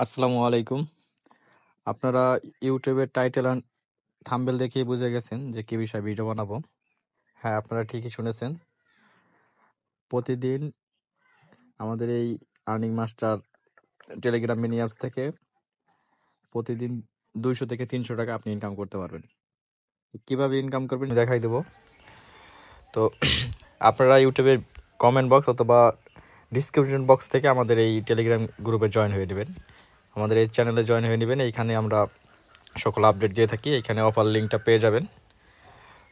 আসসালামু আলাইকুম। আপনারা ইউটিউবের টাইটেল অ্যান্ড থাম্বনেল দেখেই বুঝে গেছেন যে কি বিষয়ে ভিডিও বানাবো। হ্যাঁ, আপনারা ঠিকই শুনেছেন। প্রতিদিন আমাদের এই earning master Telegram mini apps থেকে প্রতিদিন 200 থেকে 300 টাকা আপনি ইনকাম করতে পারবেন। কিভাবে ইনকাম করবেন দেখাই দেবো। তো আপনারা ইউটিউবের কমেন্ট বক্স অথবা ডিসক্রিপশন বক্স থেকে আমাদের এই টেলিগ্রাম গ্রুপে জয়েন হয়ে নেবেন, আমাদের এই চ্যানেলে জয়েন হয়ে নেবেন। এইখানে আমরা সকল আপডেট দিয়ে থাকি। এখানে অফার লিঙ্কটা পেয়ে যাবেন।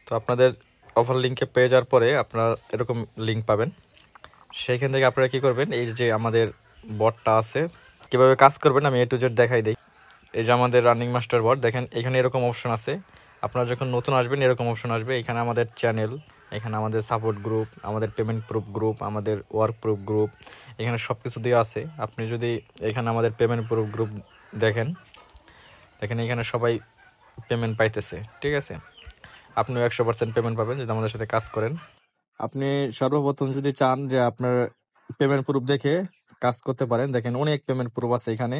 তো আপনাদের অফার লিঙ্কে পেয়ে যাওয়ার পরে আপনারা এরকম লিঙ্ক পাবেন। সেইখান থেকে আপনারা কী করবেন, এই যে আমাদের বটটা আছে, কীভাবে কাজ করবেন আমি A to Z দেখাই দিই। এই যে আমাদের রানিং মাস্টার বট, দেখেন এখানে এরকম অপশন আছে। আপনারা যখন নতুন আসবেন এরকম অপশন আসবে। এখানে আমাদের চ্যানেল, এখানে আমাদের সাপোর্ট গ্রুপ, আমাদের পেমেন্ট প্রুফ গ্রুপ, আমাদের ওয়ার্ক প্রুফ গ্রুপ, এখানে সব কিছু দেওয়া আছে। আপনি যদি এখানে আমাদের পেমেন্ট প্রুফ গ্রুপ দেখেন এখানে সবাই পেমেন্ট পাইতেছে, ঠিক আছে। আপনিও 100% পেমেন্ট পাবেন যদি আমাদের সাথে কাজ করেন। আপনি সর্বপ্রথম যদি চান যে আপনার পেমেন্ট প্রুফ দেখে কাজ করতে পারেন, দেখেন অনেক পেমেন্ট প্রুফ আছে এখানে।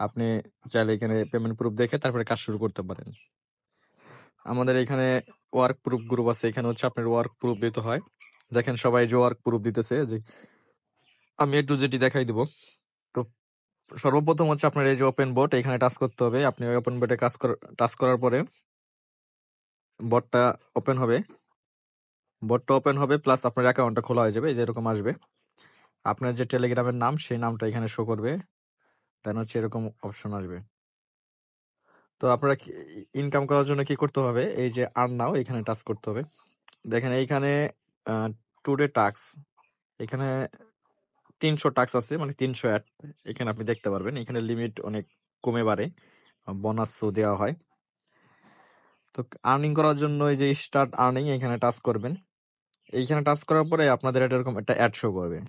আপনি চাইলে এখানে পেমেন্ট প্রুফ দেখে তারপরে কাজ শুরু করতে পারেন। আমাদের এখানে ওয়ার্ক প্রুফ গ্রুপ আছে, এখানে হচ্ছে আপনার ওয়ার্ক প্রুফ দিতে হয়। দেখেন সবাই যে ওয়ার্ক প্রুফ দিতেছে, যে আমি একটু যেটি দেখাই দিব। তো সর্বপ্রথম হচ্ছে আপনার এই যে ওপেন বোট, এখানে টাচ করতে হবে। আপনি ওই ওপেন বোটে টাচ করার পরে বটটা ওপেন হবে। বটটা ওপেন হবে প্লাস আপনার অ্যাকাউন্টটা খোলা হয়ে যাবে। এই যে এরকম আসবে। আপনার যে টেলিগ্রামের নাম সেই নামটা এখানে শো করবে। দেন হচ্ছে এরকম অপশন আসবে। তো আপনারা ইনকাম করার জন্য কি করতে হবে, এই যে আর্ন নাও এখানে টাচ করতে হবে। দেখেন এইখানে টুডে টাস্ক, এখানে 300 টাস্ক আছে, মানে 300 অ্যাড এখানে আপনি দেখতে পারবেন। এখানে লিমিট অনেক কমে বাড়ে, বোনাসও দেওয়া হয়। তো আর্নিং করার জন্য এই যে স্টার্ট আর্নিং এখানে টাচ করবেন। এইখানে টাচ করার পরে আপনাদের এরকম একটা অ্যাড শো করবে।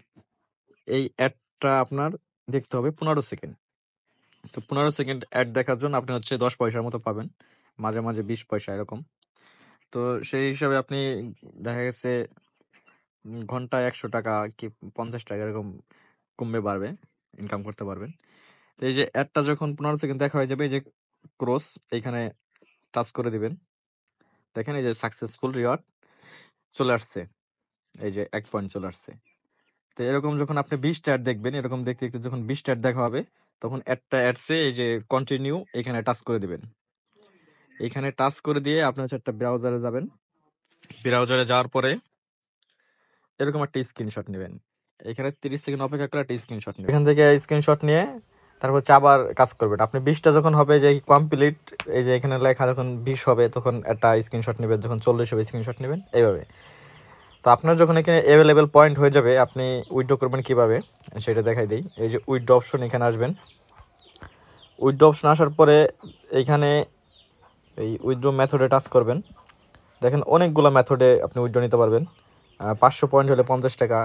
এই অ্যাডটা আপনার দেখতে হবে 15 সেকেন্ড। তো 15 সেকেন্ড অ্যাড দেখার জন্য আপনি হচ্ছে 10 পয়সার মতো পাবেন, মাঝে মাঝে 20 পয়সা এরকম। তো সেই হিসাবে আপনি দেখা গেছে ঘন্টায় 100 টাকা কি 50 টাকা এরকম কমবে বাড়বে ইনকাম করতে পারবেন। তো এই যে অ্যাডটা যখন 15 সেকেন্ড দেখা হয়ে যাবে, এই যে ক্রস এখানে টাচ করে দিবেন। দেখেন এই যে সাকসেসফুল রিওয়ার্ড চলে আসছে, এই যে 1 পয়েন্ট চলে আসছে। তো এরকম যখন আপনি 20টা অ্যাড দেখবেন, এরকম দেখতে দেখতে যখন 20টা অ্যাড দেখা হবে, তখন অ্যাডসে এই যে কন্টিনিউ এখানে টাচ করে দিবেন। এখানে টাচ করে দিয়ে আপনি হচ্ছে একটা ব্রাউজারে যাবেন। ব্রাউজারে যাওয়ার পরে এরকম একটা স্ক্রিনশট নেবেন। এখানে 30 সেকেন্ড অপেক্ষা করে একটা স্ক্রিনশট নেবেন। এখান থেকে স্ক্রিনশট নিয়ে তারপর হচ্ছে আবার কাজ করবেন। আপনি 20টা যখন হবে যে কমপ্লিট, এই যে এখানে লেখা যখন 20 হবে তখন একটা স্ক্রিনশট নেবেন, যখন 40 হবে স্ক্রিনশট নেবেন, এইভাবে। তো আপনার যখন এখানে অ্যাভেলেবেল পয়েন্ট হয়ে যাবে, আপনি উইথড্র করবেন কিভাবে সেটা দেখাই দিই। এই যে উইথড্র অপশন, এখানে আসবেন। উইথড্র অপশন আসার পরে এইখানে এই উইথড্র মেথডে টাচ করবেন। দেখেন অনেকগুলো মেথডে আপনি উইথড্র নিতে পারবেন। 500 পয়েন্ট হলে 50 টাকা,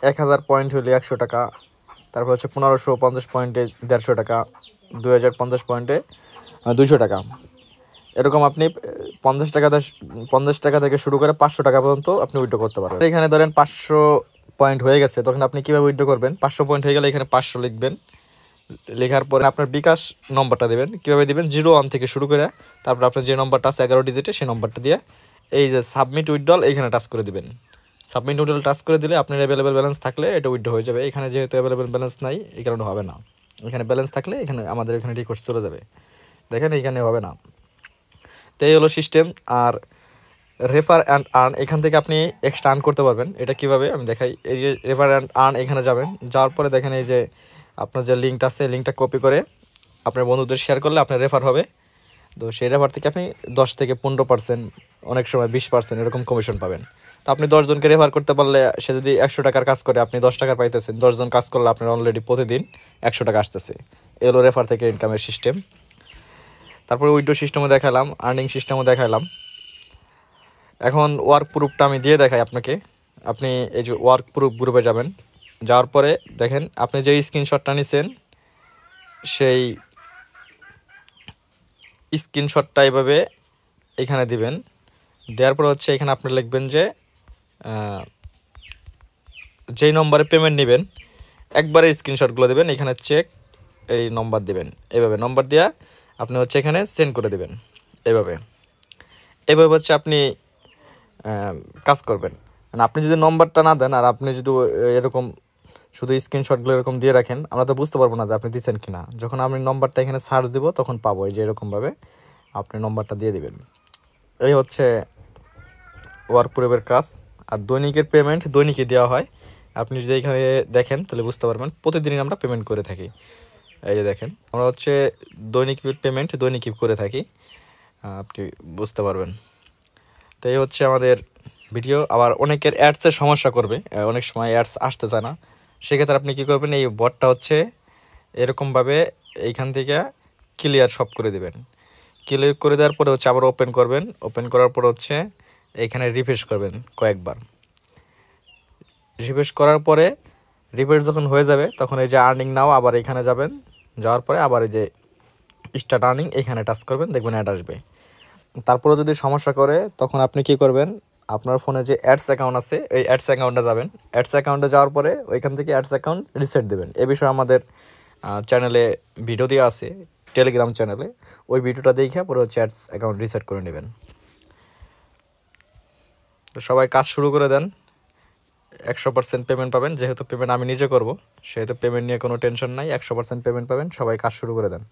1000 পয়েন্ট হলে 100 টাকা, তারপর হচ্ছে 1550 পয়েন্টে 150 টাকা, 2050 পয়েন্টে 200 টাকা। এরকম আপনি 50 টাকা থেকে শুরু করে 500 টাকা পর্যন্ত আপনি উইথড্র করতে পারবেন। এখানে ধরেন 500 পয়েন্ট হয়ে গেছে, তখন আপনি কিভাবে উইথড্র করবেন, 500 পয়েন্ট হয়ে গেলে এখানে 500 লিখবেন। লেখার পরে আপনার বিকাশ নম্বরটা দেবেন। কিভাবে দিবেন, 01 থেকে শুরু করে তারপর আপনার যে নম্বরটা আছে 11 ডিজিটে সেই নম্বরটা দিয়ে এই যে সাবমিট উইথড্রল এখানে টাচ করে দিবেন। সাবমিট উইথড্রল টাচ করে দিলে আপনার অ্যাভেলেবেল ব্যালেন্স থাকলে এটা উইথড্র হয়ে যাবে। এখানে যেহেতু অ্যাভেলেবেল ব্যালেন্স নাই এই কারণে হবে না। এখানে ব্যালেন্স থাকলে এখানে আমাদের এখানে রিকোয়েস্ট চলে যাবে। দেখেন এখানে হবে না। তো এই হলো সিস্টেম। আর রেফার অ্যান্ড আর্ন, এখান থেকে আপনি এক্সট্রা আর্ন করতে পারবেন। এটা কিভাবে আমি দেখাই। এই যে রেফার অ্যান্ড আর্ন এখানে যাবেন, যাওয়ার পরে দেখেন এই যে আপনার যে লিঙ্কটা আছে, লিঙ্কটা কপি করে আপনার বন্ধুদের শেয়ার করলে আপনার রেফার হবে। তো সেই রেফার থেকে আপনি 10 থেকে 15%, অনেক সময় 20% এরকম কমিশন পাবেন। তো আপনি 10 জনকে রেফার করতে পারলে, সে যদি 100 টাকার কাজ করে আপনি 10 টাকা পাইতেছেন। 10 জন কাজ করলে আপনার অলরেডি প্রতিদিন 100 টাকা আসতেছে। এলো রেফার থেকে ইনকামের সিস্টেম। তারপরে উইথড্র সিস্টেমও দেখালাম, আর্নিং সিস্টেমও দেখালাম। এখন ওয়ার্ক প্রুফটা আমি দিয়ে দেখাই আপনাকে। আপনি এই যে ওয়ার্ক প্রুফ গ্রুপে যাবেন, যাওয়ার পরে দেখেন আপনি যে স্ক্রিনশটটা নিছেন সেই স্ক্রিনশটটা এভাবে এখানে দিবেন। দেওয়ার পর হচ্ছে এখানে আপনি লিখবেন যে যেই নম্বরে পেমেন্ট নেবেন একবারে স্ক্রিনশটগুলো দেবেন, এখানে চেক এই নম্বর দেবেন, এভাবে নম্বর দেওয়া আপনি হচ্ছে এখানে সেন্ড করে দেবেন। এভাবে এভাবে হচ্ছে আপনি কাজ করবেন। আপনি যদি নম্বরটা না দেন আর আপনি যদি এরকম শুধু স্ক্রিনশটগুলো এরকম দিয়ে রাখেন, আমরা তো বুঝতে পারবো না যে আপনি দিচ্ছেন কিনা। যখন আমি নম্বরটা এখানে সার্চ দিব তখন পাবো এই যে এরকমভাবে আপনি নম্বরটা দিয়ে দিবেন। এই হচ্ছে ওয়ার্কপ্রুফের কাজ। আর দৈনিকের পেমেন্ট দৈনিকই দেওয়া হয়। আপনি যদি এখানে দেখেন তাহলে বুঝতে পারবেন প্রতিদিনই আমরা পেমেন্ট করে থাকি। এই যে দেখেন আমরা হচ্ছে দৈনিক পেমেন্ট দৈনিকই করে থাকি, আপনি বুঝতে পারবেন। তো এই হচ্ছে আমাদের ভিডিও। আবার অনেকের অ্যাডসের সমস্যা করবে, অনেক সময় অ্যাডস আসতে চায় না, সেক্ষেত্রে আপনি কী করবেন, এই বটটা হচ্ছে এরকমভাবে এইখান থেকে ক্লিয়ার সব করে দেবেন। ক্লিয়ার করে দেওয়ার পরে হচ্ছে আবার ওপেন করবেন, ওপেন করার পর হচ্ছে এইখানে রিফ্রেশ করবেন কয়েকবার। রিফ্রেশ করার পরে রিফ্রেশ যখন হয়ে যাবে তখন এই যে আর্নিং নাও আবার এখানে যাবেন, যাওয়ার পরে আবার এই যে স্টার্ট আর্নিং এখানে টাচ করবেন, দেখবেন অ্যাড আসবে। তারপরে যদি সমস্যা করে তখন আপনি কি করবেন, আপনার ফোনে যে অ্যাডস অ্যাকাউন্ট আছে এই অ্যাডস অ্যাকাউন্টে যাবেন। অ্যাডস অ্যাকাউন্টে যাওয়ার পরে ওইখান থেকে অ্যাডস অ্যাকাউন্ট রিসেট দেবেন। এ বিষয়ে আমাদের চ্যানেলে ভিডিও দেওয়া আছে, টেলিগ্রাম চ্যানেলে। ওই ভিডিওটা দেখে পরে হচ্ছে অ্যাডস অ্যাকাউন্ট রিসেট করে নেবেন। তো সবাই কাজ শুরু করে দেন, 100% পেমেন্ট পাবেন। যেহেতু পেমেন্ট আমি নিজে করব সেহেতু পেমেন্ট নিয়ে কোনো টেনশন নাই, 100% পেমেন্ট পাবেন। সবাই কাজ শুরু করে দেন।